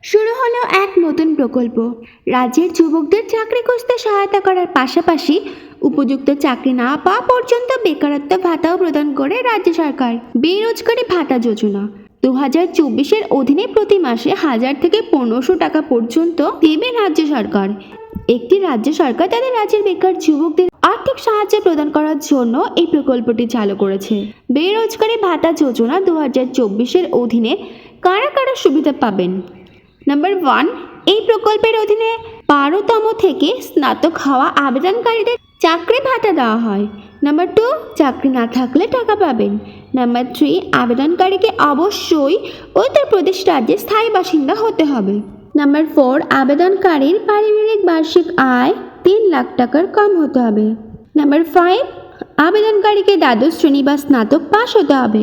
শুরু হলো এক নতুন প্রকল্প। রাজ্যের যুবকদের চাকরি খুঁজতে সহায়তা করার পাশাপাশি উপযুক্ত চাকরি না পাওয়া পর্যন্ত বেকারত্ব ভাতাও প্রদান করে রাজ্য সরকার। বেরোজগারি ভাতা যোজনা 2024-এর অধীনে প্রতি মাসে 1000 থেকে 1500 টাকা পর্যন্ত দেবে রাজ্য সরকার। একটি রাজ্য সরকার তাদের রাজ্যের বেকার যুবকদের আর্থিক সাহায্য প্রদান করার জন্য এই প্রকল্পটি চালু করেছে। বেরোজগারি ভাতা যোজনা 2024-এর অধীনে কারা কারা সুবিধা পাবেন? নাম্বার 1, এই প্রকল্পের অধীনে 12তম থেকে স্নাতক হওয়া আবেদনকারীদের চাকরি ভাতা দেওয়া হয়। নাম্বার 2, চাকরি না থাকলে টাকা পাবেন। নাম্বার 3, আবেদনকারীকে অবশ্যই উত্তরপ্রদেশ রাজ্যের স্থায়ী বাসিন্দা হতে হবে। নাম্বার 4, আবেদনকারীর পারিবারিক বার্ষিক আয় 3 লাখ টাকার কম হতে হবে। নাম্বার 5, আবেদনকারীকে দ্বাদশ শ্রেণী বা স্নাতক পাস হতে হবে।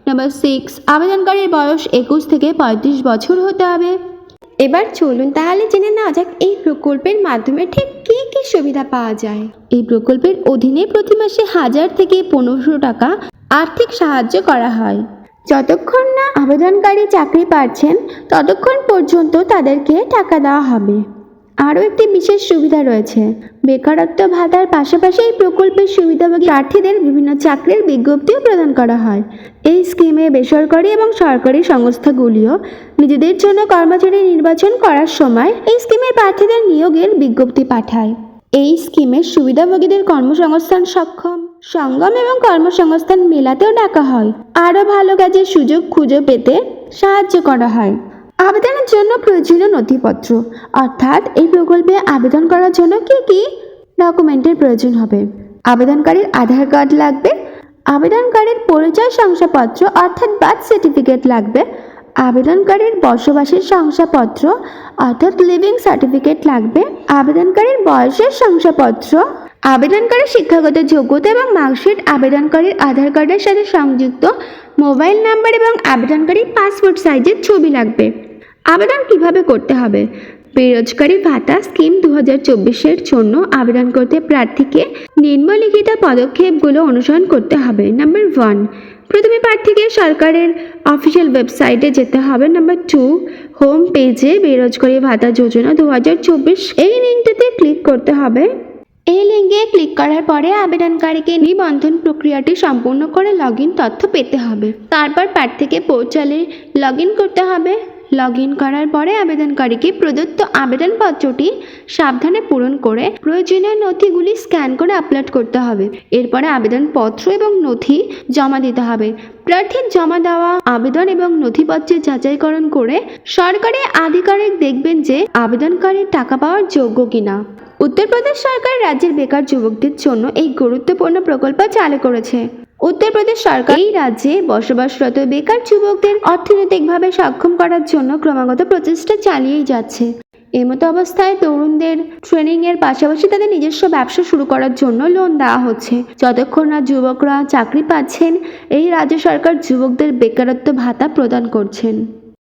নাম্বার 6, আবেদনকারীর বয়স 21 থেকে 35 বছর হতে হবে। এবার চলুন তাহলে জেনে নেওয়া যাক এই প্রকল্পের মাধ্যমে ঠিক কী কী সুবিধা পাওয়া যায়। এই প্রকল্পের অধীনে প্রতি মাসে 1000 থেকে 1500 টাকা আর্থিক সাহায্য করা হয়। যতক্ষণ না আবেদনকারী চাকরি পাচ্ছেন ততক্ষণ পর্যন্ত তাদেরকে টাকা দেওয়া হবে। আরও একটি বিশেষ সুবিধা রয়েছে, বেকারত্ব ভাতার পাশাপাশি এই প্রকল্পের সুবিধাভোগী প্রার্থীদের বিভিন্ন চাকরির বিজ্ঞপ্তিও প্রদান করা হয়। এই স্কিমে বেসরকারি এবং সরকারি সংস্থাগুলিও নিজেদের জন্য কর্মচারী নির্বাচন করার সময় এই স্কিমের প্রার্থীদের নিয়োগের বিজ্ঞপ্তি পাঠায়। এই স্কিমের সুবিধাভোগীদের কর্মসংস্থান সক্ষম, সঙ্গম এবং কর্মসংস্থান মেলাতেও ডাকা হয়। আরও ভালো কাজের সুযোগ খুঁজে পেতে সাহায্য করা হয়। আবেদনের জন্য প্রয়োজনীয় নথিপত্র, অর্থাৎ এই প্রকল্পে আবেদন করার জন্য কী কী ডকুমেন্টের প্রয়োজন হবে। আবেদনকারীর আধার কার্ড লাগবে, আবেদনকারীর পরিচয় শংসাপত্র অর্থাৎ বার্থ সার্টিফিকেট লাগবে, আবেদনকারীর বসবাসের শংসাপত্র অর্থাৎ লিভিং সার্টিফিকেট লাগবে, আবেদনকারীর বয়সের শংসাপত্র, আবেদনকারীর শিক্ষাগত যোগ্যতা এবং মার্কশিট, আবেদনকারীর আধার কার্ডের সাথে সংযুক্ত মোবাইল নাম্বার এবং আবেদনকারীর পাসপোর্ট সাইজের ছবি লাগবে। আবেদন কিভাবে করতে হবে? বেরোজগারি ভাতা স্কিম 2024-এর জন্য আবেদন করতে প্রার্থীকে নিম্নলিখিত পদক্ষেপগুলো অনুসরণ করতে হবে। নাম্বার 1, প্রথমে প্রার্থীকে সরকারের অফিসিয়াল ওয়েবসাইটে যেতে হবে। নাম্বার 2, হোম পেজে বেরোজগারি ভাতা যোজনা 2024 এই লিঙ্কটিতে ক্লিক করতে হবে। এই লিঙ্কে ক্লিক করার পরে আবেদনকারীকে নিবন্ধন প্রক্রিয়াটি সম্পূর্ণ করে লগইন তথ্য পেতে হবে। তারপর প্রার্থীকে পোর্টালে লগইন করতে হবে। লগইন করার পরে আবেদনকারীকে প্রদত্ত আবেদনপত্রটি সাবধানে পূরণ করে প্রয়োজনীয় নথিগুলি স্ক্যান করে আপলোড করতে হবে। এরপরে আবেদনপত্র এবং নথি জমা দিতে হবে। প্রার্থীর জমা দেওয়া আবেদন এবং নথিপত্রের যাচাইকরণ করে সরকারি আধিকারিক দেখবেন যে আবেদনকারী টাকা পাওয়ার যোগ্য কিনা। উত্তরপ্রদেশ সরকার রাজ্যের বেকার যুবকদের জন্য এই গুরুত্বপূর্ণ প্রকল্প চালু করেছে। উত্তরপ্রদেশ সরকার এই রাজ্যে বসবাসরত বেকার যুবকদের অর্থনৈতিকভাবে সক্ষম করার জন্য ক্রমাগত প্রচেষ্টা চালিয়েই যাচ্ছে। এমতো অবস্থায় তরুণদের ট্রেনিংয়ের পাশাপাশি তাদের নিজস্ব ব্যবসা শুরু করার জন্য লোন দেওয়া হচ্ছে। যতক্ষণ না যুবকরা চাকরি পাচ্ছেন এই রাজ্য সরকার যুবকদের বেকারত্ব ভাতা প্রদান করছেন।